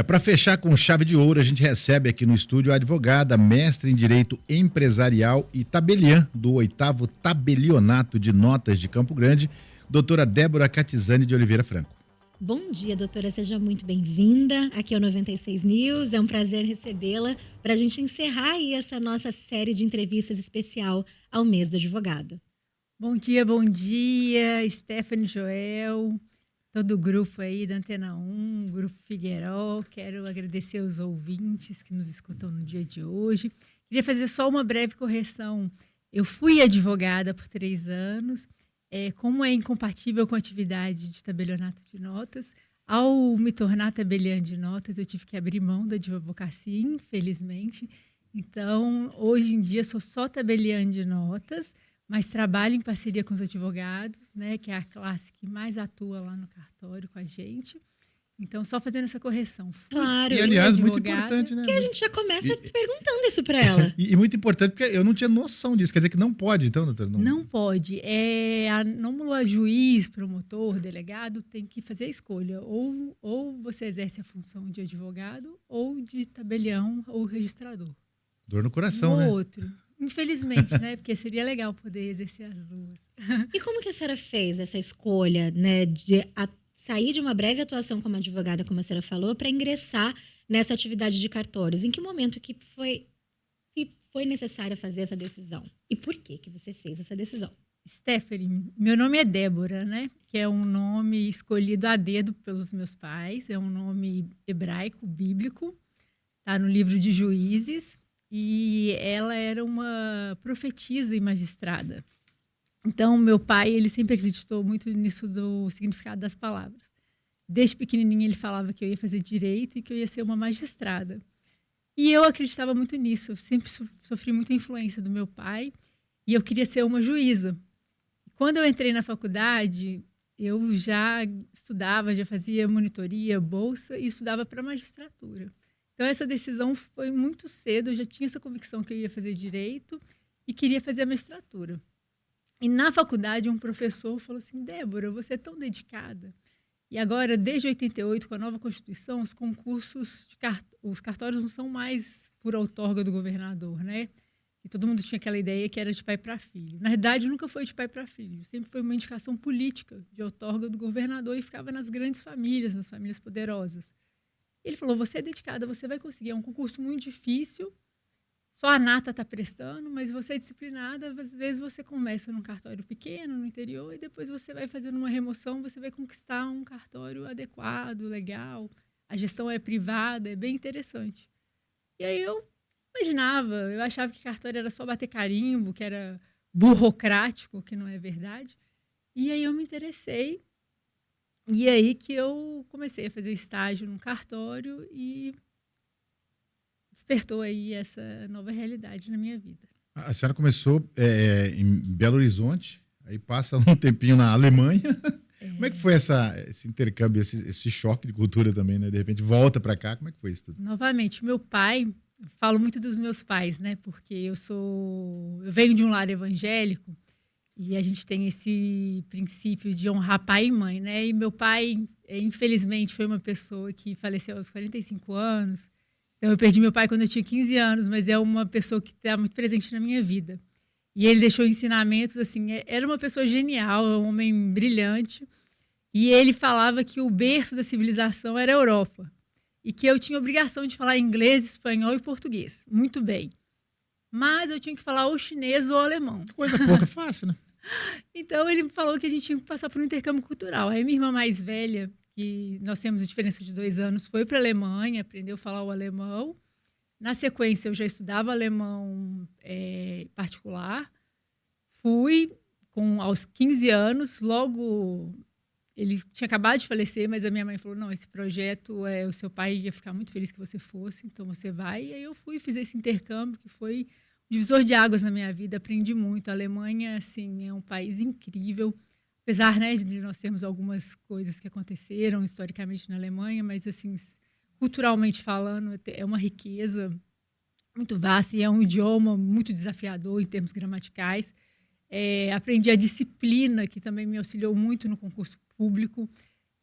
Para fechar com chave de ouro, a gente recebe aqui no estúdio a advogada, mestre em Direito Empresarial e tabeliã do 8º Tabelionato de Notas de Campo Grande, doutora Débora Catizani de Oliveira Franco. Bom dia, doutora. Seja muito bem-vinda aqui ao 96 News. É um prazer recebê-la para a gente encerrar aí essa nossa série de entrevistas especial ao mês do advogado. Bom dia, Stephanie, Joel, todo o grupo aí da Antena 1, Grupo Figueiró. Quero agradecer aos ouvintes que nos escutam no dia de hoje. Queria fazer só uma breve correção. Eu fui advogada por 3 anos. Como é incompatível com a atividade de tabelionato de notas, ao me tornar tabeliã de notas, eu tive que abrir mão da advocacia, infelizmente. Então, hoje em dia, sou só tabeliã de notas, mas trabalho em parceria com os advogados, né, que é a classe que mais atua lá no cartório com a gente. Então, só fazendo essa correção. Claro. E, aliás, muito importante, né? Porque a gente já começa perguntando isso para ela. E muito importante, porque eu não tinha noção disso. Quer dizer que não pode, então, doutora? Não pode. Não juiz, promotor, delegado tem que fazer a escolha. Ou você exerce a função de advogado ou de tabelião ou registrador. Dor no coração, né? Outro. Infelizmente, né? Porque seria legal poder exercer as duas. E como que a senhora fez essa escolha, né, de sair de uma breve atuação como advogada, como a senhora falou, para ingressar nessa atividade de cartórios? Em que momento que foi necessário fazer essa decisão? E por que você fez essa decisão? Stephanie, meu nome é Débora, né? Que é um nome escolhido a dedo pelos meus pais. É um nome hebraico, bíblico. Está no livro de Juízes. E ela era uma profetisa e magistrada. Então, meu pai, ele sempre acreditou muito nisso do significado das palavras. Desde pequenininha, ele falava que eu ia fazer direito e que eu ia ser uma magistrada. E eu acreditava muito nisso. Eu sempre sofri muita influência do meu pai e eu queria ser uma juíza. Quando eu entrei na faculdade, eu já estudava, já fazia monitoria, bolsa e estudava para magistratura. Então, essa decisão foi muito cedo. Eu já tinha essa convicção que eu ia fazer direito e queria fazer a magistratura. E na faculdade, um professor falou assim: Débora, você é tão dedicada. E agora, desde 88, com a nova Constituição, os concursos, os cartórios não são mais por outorga do governador, né? E todo mundo tinha aquela ideia que era de pai para filho. Na verdade, nunca foi de pai para filho. Sempre foi uma indicação política de outorga do governador e ficava nas grandes famílias, nas famílias poderosas. Ele falou: você é dedicada, você vai conseguir. É um concurso muito difícil. Só a nata está prestando, mas você é disciplinada. Às vezes você começa num cartório pequeno, no interior, e depois você vai fazendo uma remoção, você vai conquistar um cartório adequado, legal. A gestão é privada, é bem interessante. E aí eu achava que cartório era só bater carimbo, que era burocrático, que não é verdade. E aí eu me interessei. E aí que eu comecei a fazer estágio no cartório e despertou aí essa nova realidade na minha vida. A senhora começou em Belo Horizonte, aí passa um tempinho na Alemanha. Como é que foi esse intercâmbio, esse choque de cultura também, né? De repente volta para cá, como é que foi isso tudo? Novamente, meu pai, eu falo muito dos meus pais, né? Porque eu venho de um lar evangélico e a gente tem esse princípio de honrar pai e mãe, né? E meu pai, infelizmente, foi uma pessoa que faleceu aos 45 anos. Então, eu perdi meu pai quando eu tinha 15 anos, mas é uma pessoa que está muito presente na minha vida. E ele deixou ensinamentos, assim, era uma pessoa genial, um homem brilhante. E ele falava que o berço da civilização era a Europa. E que eu tinha obrigação de falar inglês, espanhol e português. Muito bem. Mas eu tinha que falar ou chinês ou alemão. Coisa pouca, fácil, né? Então, ele falou que a gente tinha que passar por um intercâmbio cultural. Aí, minha irmã mais velha, que nós temos a diferença de 2 anos, foi para a Alemanha, aprendeu a falar o alemão. Na sequência, eu já estudava alemão particular. Fui aos 15 anos, logo ele tinha acabado de falecer, mas a minha mãe falou: não, esse projeto, o seu pai ia ficar muito feliz que você fosse, então você vai. E aí eu fui, fiz esse intercâmbio, que foi um divisor de águas na minha vida, aprendi muito. A Alemanha, assim, é um país incrível. Apesar, né, de nós termos algumas coisas que aconteceram historicamente na Alemanha, mas, assim, culturalmente falando, é uma riqueza muito vasta e é um idioma muito desafiador em termos gramaticais. Aprendi a disciplina, que também me auxiliou muito no concurso público.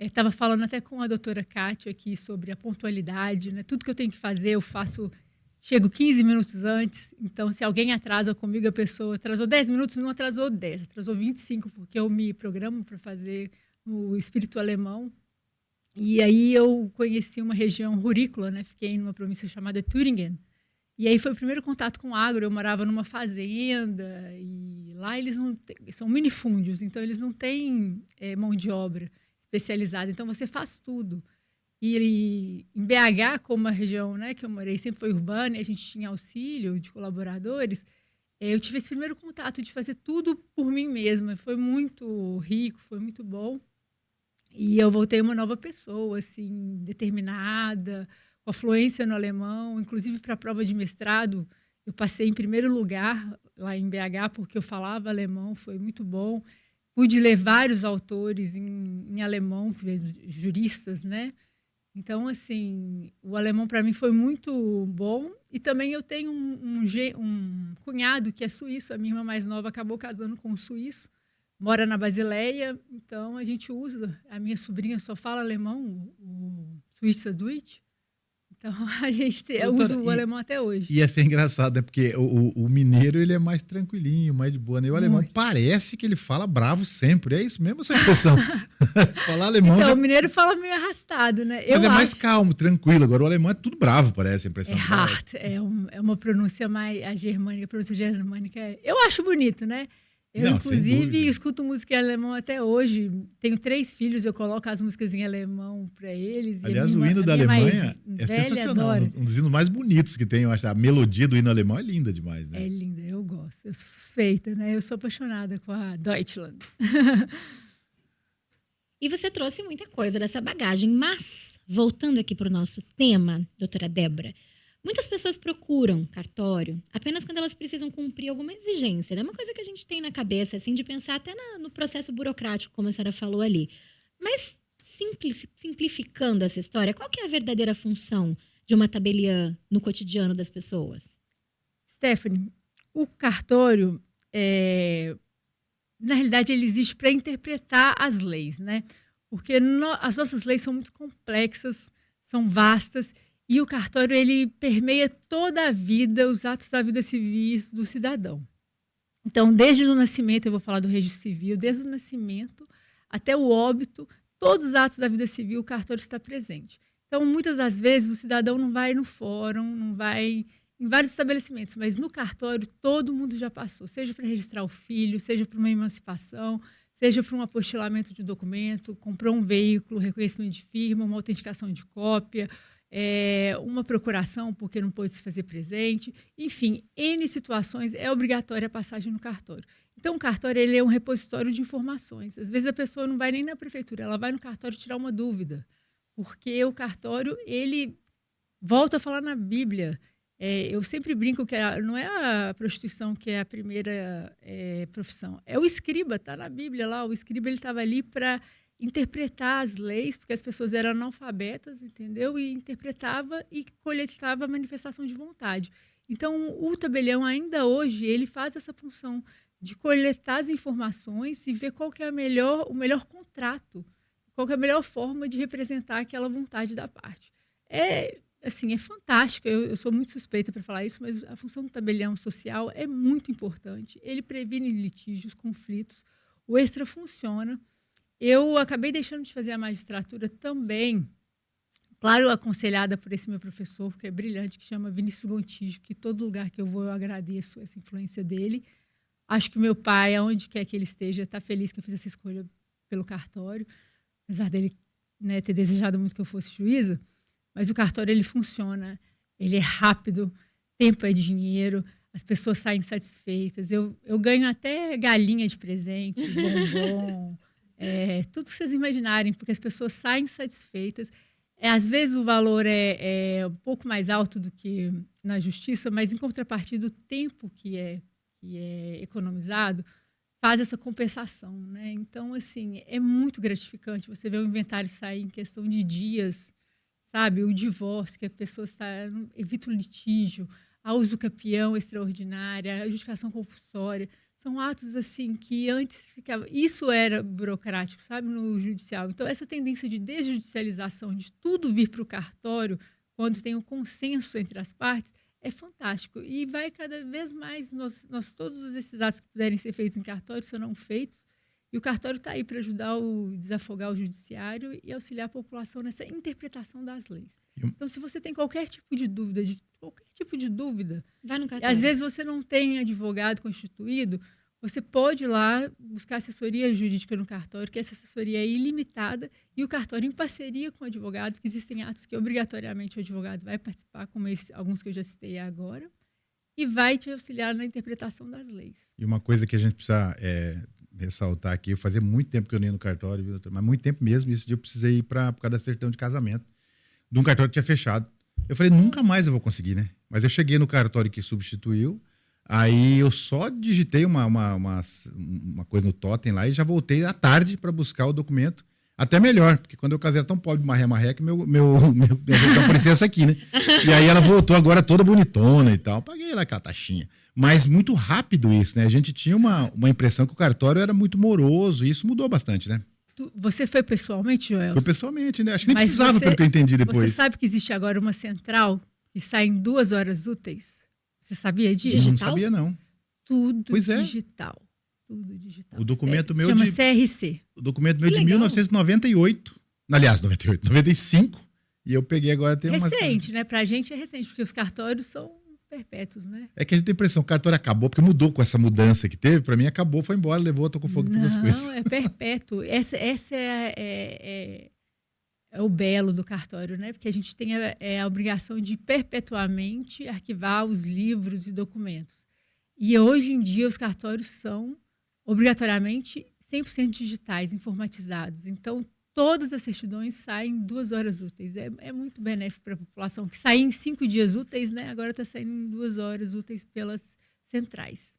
Estava falando até com a doutora Kátia aqui sobre a pontualidade, né? Tudo que eu tenho que fazer, eu faço, chego 15 minutos antes. Então, se alguém atrasa comigo, a pessoa atrasou 10 minutos, não atrasou 10, atrasou 25, porque eu me programo para fazer o espírito alemão. E aí eu conheci uma região rurícola, né? Fiquei numa província chamada Thüringen. E aí foi o primeiro contato com o agro. Eu morava numa fazenda e lá eles não são minifúndios, então eles não têm mão de obra especializada. Então você faz tudo. E em BH, como a região, né, que eu morei sempre foi urbana, e a gente tinha auxílio de colaboradores, eu tive esse primeiro contato de fazer tudo por mim mesma. Foi muito rico, foi muito bom. E eu voltei uma nova pessoa, assim, determinada, com a fluência no alemão. Inclusive, para a prova de mestrado, eu passei em primeiro lugar lá em BH, porque eu falava alemão, foi muito bom. Pude ler vários autores em alemão, juristas, né? Então, assim, o alemão para mim foi muito bom. E também eu tenho um cunhado que é suíço. A minha irmã mais nova acabou casando com um suíço. Mora na Basileia, então a gente usa. A minha sobrinha só fala alemão, o Suíça Deutsch. Então a gente usa o alemão até hoje. E é engraçado, né? Porque o mineiro ele é mais tranquilinho, mais de boa, né? O alemão parece que ele fala bravo sempre. É isso mesmo a sua impressão? Falar alemão. Então, o mineiro fala meio arrastado, né? Mas mais calmo, tranquilo. Agora o alemão é tudo bravo, parece a impressão. É hart, é uma pronúncia mais. A pronúncia germânica. Eu acho bonito, né? Eu, inclusive, escuto música em alemão até hoje. Tenho 3 filhos, eu coloco as músicas em alemão para eles. Aliás, o hino da Alemanha é sensacional. Adora. Um dos hinos mais bonitos que tem, eu acho. A melodia do hino alemão é linda demais, né? É linda, eu gosto. Eu sou suspeita, né? Eu sou apaixonada com a Deutschland. E você trouxe muita coisa dessa bagagem. Mas, voltando aqui para o nosso tema, doutora Débora, muitas pessoas procuram cartório apenas quando elas precisam cumprir alguma exigência. É uma coisa que a gente tem na cabeça, assim, de pensar até no processo burocrático, como a senhora falou ali. Mas, simplificando essa história, qual que é a verdadeira função de uma tabeliã no cotidiano das pessoas? Stephanie, o cartório, na realidade, ele existe para interpretar as leis, né? Porque as nossas leis são muito complexas, são vastas, e o cartório, ele permeia toda a vida, os atos da vida civil do cidadão. Então, desde o nascimento, eu vou falar do registro civil, desde o nascimento até o óbito, todos os atos da vida civil, o cartório está presente. Então, muitas das vezes, o cidadão não vai no fórum, não vai em vários estabelecimentos, mas no cartório todo mundo já passou, seja para registrar o filho, seja para uma emancipação, seja para um apostilamento de documento, comprou um veículo, reconhecimento de firma, uma autenticação de cópia, uma procuração porque não pôde se fazer presente, enfim, N situações, é obrigatória a passagem no cartório. Então, o cartório ele é um repositório de informações. Às vezes a pessoa não vai nem na prefeitura, ela vai no cartório tirar uma dúvida, porque o cartório, ele volta a falar na Bíblia. Eu sempre brinco que não é a prostituição que é a primeira profissão, é o escriba, está na Bíblia lá, o escriba ele estava ali para interpretar as leis, porque as pessoas eram analfabetas, entendeu? E interpretava e coletava a manifestação de vontade. Então, o tabelião, ainda hoje, ele faz essa função de coletar as informações e ver qual que é o melhor contrato, qual que é a melhor forma de representar aquela vontade da parte. É fantástico, eu sou muito suspeita para falar isso, mas a função do tabelião social é muito importante. Ele previne litígios, conflitos, o extra funciona. Eu acabei deixando de fazer a magistratura também, claro, aconselhada por esse meu professor, que é brilhante, que chama Vinícius Gontijo, que todo lugar que eu vou eu agradeço essa influência dele. Acho que meu pai, aonde quer que ele esteja, está feliz que eu fiz essa escolha pelo cartório, apesar dele, né, ter desejado muito que eu fosse juíza, mas o cartório ele funciona, ele é rápido, tempo é dinheiro, as pessoas saem satisfeitas, eu ganho até galinha de presente, bombom, tudo que vocês imaginarem, porque as pessoas saem satisfeitas. Às vezes o valor é um pouco mais alto do que na justiça, mas em contrapartida o tempo que é economizado faz essa compensação, né? Então, assim, é muito gratificante você ver o inventário sair em questão de dias, sabe? O divórcio, que a pessoa evita o litígio, a usucapião extraordinária, a adjudicação compulsória. São atos assim que antes ficava. Isso era burocrático, sabe, no judicial. Então, essa tendência de desjudicialização, de tudo vir para o cartório, quando tem um consenso entre as partes, é fantástico. E vai cada vez mais, todos esses atos que puderem ser feitos em cartório serão feitos. E o cartório está aí para ajudar desafogar o judiciário e auxiliar a população nessa interpretação das leis. Então, se você tem qualquer tipo de dúvida, Vai no e cartório. às vezes você não tem advogado constituído, você pode ir lá buscar assessoria jurídica no cartório, que essa assessoria é ilimitada, e o cartório em parceria com o advogado, porque existem atos que obrigatoriamente o advogado vai participar, como alguns que eu já citei agora, e vai te auxiliar na interpretação das leis. E uma coisa que a gente precisa ressaltar aqui, fazia muito tempo que eu não ia no cartório, viu, doutor? Mas muito tempo mesmo, esse dia eu precisei ir por causa da certidão de casamento, de um cartório que tinha fechado. Eu falei, nunca mais eu vou conseguir, né? Mas eu cheguei no cartório que substituiu, aí eu só digitei uma coisa no totem lá e já voltei à tarde para buscar o documento. Até melhor, porque quando eu casei era tão pobre de marré que minha certidão parecia essa aqui, né? E aí ela voltou agora toda bonitona e tal. Paguei lá aquela taxinha. Mas muito rápido isso, né? A gente tinha uma impressão que o cartório era muito moroso e isso mudou bastante, né? Você foi pessoalmente, Joel? Foi pessoalmente, né? Acho que nem Mas precisava, pelo que eu entendi depois. Você sabe que existe agora uma central que sai em 2 horas úteis? Você sabia disso? Não sabia, não. Tudo Pois é. digital. Tudo digital. O documento meu chama CRC. O documento meu Que de legal. 1998. Aliás, 95. E eu peguei agora, tem uma... Recente, né? Pra gente é recente, porque os cartórios são perpétuos, né? É que a gente tem a impressão que o cartório acabou, porque mudou com essa mudança que teve. Pra mim, acabou, foi embora, levou, tocou fogo em todas as coisas. Não, é perpétuo. Essa é o belo do cartório, né? Porque a gente tem a obrigação de perpetuamente arquivar os livros e documentos. E hoje em dia os cartórios são obrigatoriamente 100% digitais, informatizados. Então, todas as certidões saem em 2 horas úteis. É muito benéfico para a população, que sai em 5 dias úteis, né? Agora está saindo em 2 horas úteis pelas centrais.